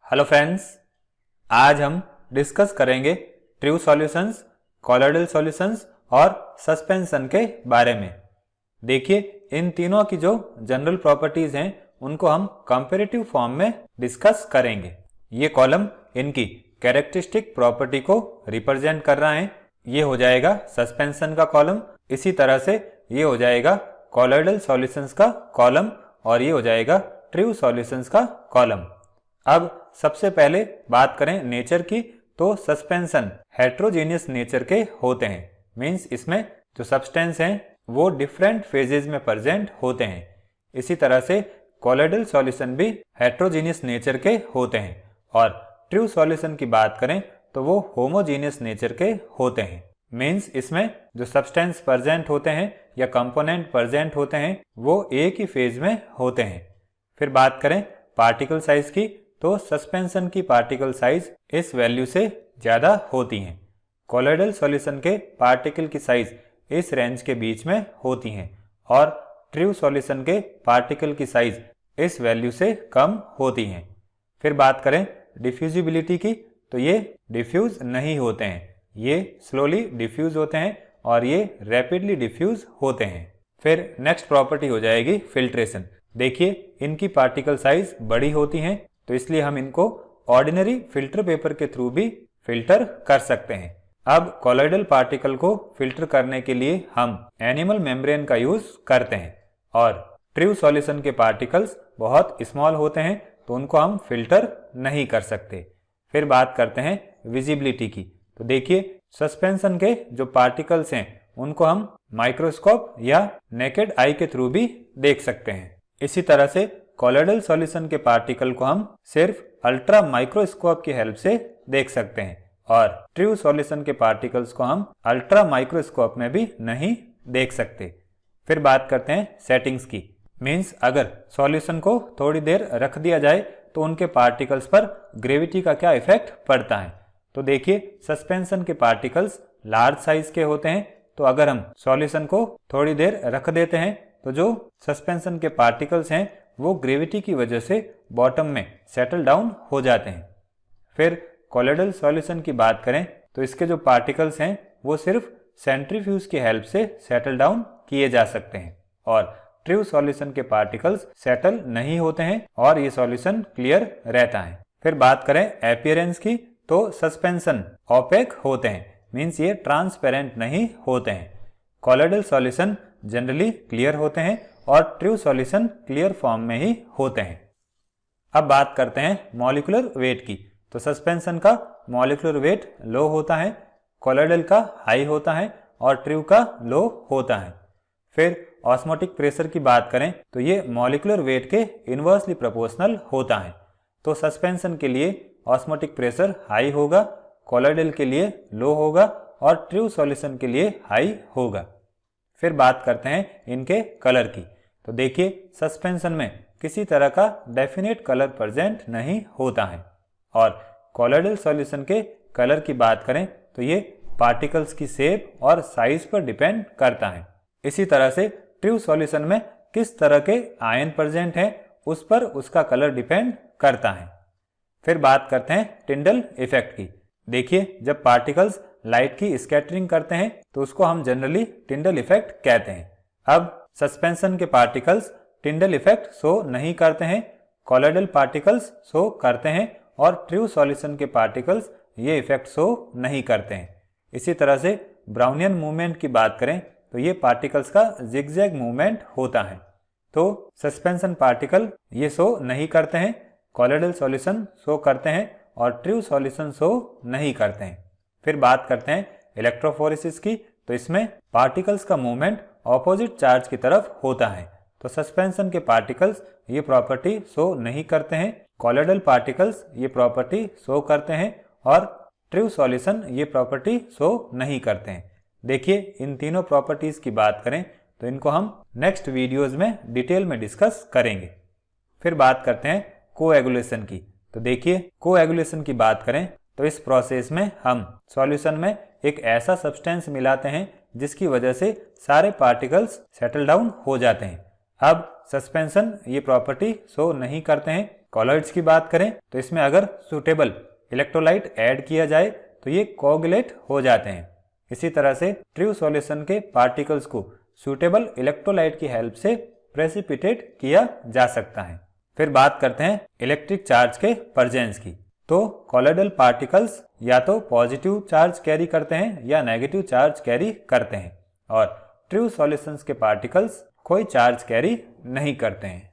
Hello friends, आज हम discuss करेंगे ट्रू सॉल्यूशंस, कॉलोइडल सॉल्यूशंस और सस्पेंशन के बारे में। देखिए, इन तीनों की जो जनरल प्रॉपर्टीज हैं उनको हम कंपैरेटिव फॉर्म में डिस्कस करेंगे। ये कॉलम इनकी कैरेक्टरिस्टिक प्रॉपर्टी को रिप्रेजेंट कर रहा है। ये हो जाएगा सस्पेंशन का कॉलम, इसी तरह से ये हो जाएगा कॉलोइडल सॉल्यूशंस का कॉलम और ये हो जाएगा ट्रू सॉल्यूशंस का कॉलम। अब सबसे पहले बात करें नेचर की, तो सस्पेंशन हेट्रोजीनियस नेचर के होते हैं। मींस इसमें जो सब्सटेंस हैं वो डिफरेंट फेजेस में प्रेजेंट होते हैं। इसी तरह से कॉलोइडल सॉल्यूशन भी हेट्रोजीनियस नेचर के होते हैं और ट्रू सॉल्यूशन की बात करें तो वो होमोजीनियस नेचर के होते हैं। मींस इसमें जो सब्सटेंस प्रेजेंट होते हैं या कंपोनेंट प्रेजेंट होते हैं वो एक ही फेज में होते हैं। फिर बात करें पार्टिकल साइज की, तो सस्पेंशन की पार्टिकल साइज इस वैल्यू से ज्यादा होती हैं। कॉलोइडल सॉल्यूशन के पार्टिकल की साइज इस रेंज के बीच में होती हैं और ट्रू सॉल्यूशन के पार्टिकल की साइज इस वैल्यू से कम होती हैं। फिर बात करें डिफ्यूजिबिलिटी की, तो ये डिफ्यूज नहीं होते हैं, ये स्लोली डिफ्यूज होते हैं और ये रैपिडली डिफ्यूज होते हैं। फिर नेक्स्ट प्रॉपर्टी हो जाएगी फिल्ट्रेशन। देखिए, इनकी पार्टिकल साइज बड़ी होती हैं, तो इसलिए हम इनको ऑर्डिनरी फिल्टर पेपर के थ्रू भी फिल्टर कर सकते हैं। अब कॉलोइडल पार्टिकल को फिल्टर करने के लिए हम एनिमल मेम्ब्रेन का यूज करते हैं और ट्रू सॉल्यूशन के पार्टिकल्स बहुत स्मॉल होते हैं तो उनको हम फिल्टर नहीं कर सकते। फिर बात करते हैं विजिबिलिटी की, तो देखिए सस्पेंशन के जो पार्टिकल्स हैं उनको हम माइक्रोस्कोप या नेकेड आई के थ्रू भी देख सकते हैं। इसी तरह से कॉलोइडल सॉल्यूशन के पार्टिकल को हम सिर्फ अल्ट्रा माइक्रोस्कोप की हेल्प से देख सकते हैं और ट्रू सॉल्यूशन के पार्टिकल्स को हम अल्ट्रा माइक्रोस्कोप में भी नहीं देख सकते। फिर बात करते हैं सेटिंग्स की। मींस अगर सॉल्यूशन को थोड़ी देर रख दिया जाए तो उनके पार्टिकल्स पर ग्रेविटी का क्या इफेक्ट पड़ता है। तो देखिए, सस्पेंशन के पार्टिकल्स लार्ज साइज के होते हैं, तो अगर हम सॉल्यूशन को थोड़ी देर रख देते हैं तो जो सस्पेंशन के पार्टिकल्स हैं वो ग्रेविटी की वजह से बॉटम में सेटल डाउन हो जाते हैं। फिर कॉलोइडल सॉल्यूशन की बात करें तो इसके जो पार्टिकल्स हैं वो सिर्फ सेंट्रीफ्यूज की हेल्प से सेटल डाउन किए जा सकते हैं और ट्रू सॉल्यूशन के पार्टिकल्स सेटल नहीं होते हैं और ये सॉल्यूशन क्लियर रहता है। फिर बात करें अपीयरेंस की, तो सस्पेंशन ओपेक होते हैं, मीन्स ये ट्रांसपेरेंट नहीं होते हैं। कॉलोइडल सॉल्यूशन जनरली क्लियर होते हैं और ट्रू सॉल्यूशन क्लियर फॉर्म में ही होते हैं। अब बात करते हैं मॉलिक्यूलर वेट की, तो सस्पेंशन का मॉलिक्यूलर वेट लो होता है, कॉलोइडल का हाई होता है और ट्रू का लो होता है। फिर ऑस्मोटिक प्रेशर की बात करें तो ये मॉलिक्यूलर वेट के इनवर्सली प्रोपोर्शनल होता है, तो सस्पेंशन के लिए ऑस्मोटिक प्रेशर हाई होगा, कॉलोइडल के लिए लो होगा और ट्रू सॉल्यूशन के लिए हाई होगा। फिर बात करते हैं इनके कलर की, तो देखिए सस्पेंशन में किसी तरह का डेफिनेट कलर प्रेजेंट नहीं होता है और कॉलोइडल सॉल्यूशन के कलर की बात करें तो ये पार्टिकल्स की शेप और साइज पर डिपेंड करता है। इसी तरह से ट्रू सॉल्यूशन में किस तरह के आयन प्रेजेंट हैं उस पर उसका कलर डिपेंड करता है। फिर बात करते हैं टिंडल इफेक्ट की। देखिए, जब पार्टिकल्स लाइट की स्कैटरिंग करते हैं तो उसको हम जनरली टिंडल इफेक्ट कहते हैं। अब सस्पेंशन के पार्टिकल्स टिंडल इफेक्ट शो नहीं करते हैं, कॉलोइडल पार्टिकल्स शो करते हैं और ट्रू सॉल्यूशन के पार्टिकल्स ये इफेक्ट शो नहीं करते हैं। इसी तरह से ब्राउनियन मूवमेंट की बात करें तो ये पार्टिकल्स का जिगजैग मूवमेंट होता है, तो सस्पेंशन पार्टिकल ये शो नहीं करते हैं, कॉलोइडल सॉल्यूशन शो करते हैं और ट्रू सॉल्यूशन शो नहीं करते हैं। फिर बात करते हैं इलेक्ट्रोफोरेसिस की, तो इसमें पार्टिकल्स का मूवमेंट ऑपोजिट चार्ज की तरफ होता है, तो सस्पेंशन के पार्टिकल्स ये प्रॉपर्टी शो नहीं करते हैं, कॉलोइडल पार्टिकल्स ये प्रॉपर्टी शो करते हैं और ट्रू सॉल्यूशन ये प्रॉपर्टी शो नहीं करते हैं। देखिए, इन तीनों प्रॉपर्टीज की बात करें तो इनको हम नेक्स्ट वीडियोज में डिटेल में डिस्कस करेंगे। फिर बात करते हैं कोएगुलेशन की, तो देखिए कोएगुलेशन की बात करें तो इस प्रोसेस में हम सॉल्यूशन में एक ऐसा सब्सटेंस मिलाते हैं जिसकी वजह से सारे पार्टिकल्स सेटल डाउन हो जाते हैं। अब सस्पेंशन ये प्रॉपर्टी शो नहीं करते हैं, कॉलॉइड्स की बात करें तो इसमें अगर सूटेबल इलेक्ट्रोलाइट ऐड किया जाए तो ये कोगुलेट हो जाते हैं। इसी तरह से ट्रू सॉल्यूशन के पार्टिकल्स को सूटेबल इलेक्ट्रोलाइट की हेल्प से प्रेसिपिटेट किया जा सकता है। फिर बात करते हैं इलेक्ट्रिक चार्ज के प्रेजेंस की। तो कॉलॉइडल पार्टिकल्स या तो पॉजिटिव चार्ज कैरी करते हैं या नेगेटिव चार्ज कैरी करते हैं और ट्रू सॉल्यूशंस के पार्टिकल्स कोई चार्ज कैरी नहीं करते हैं।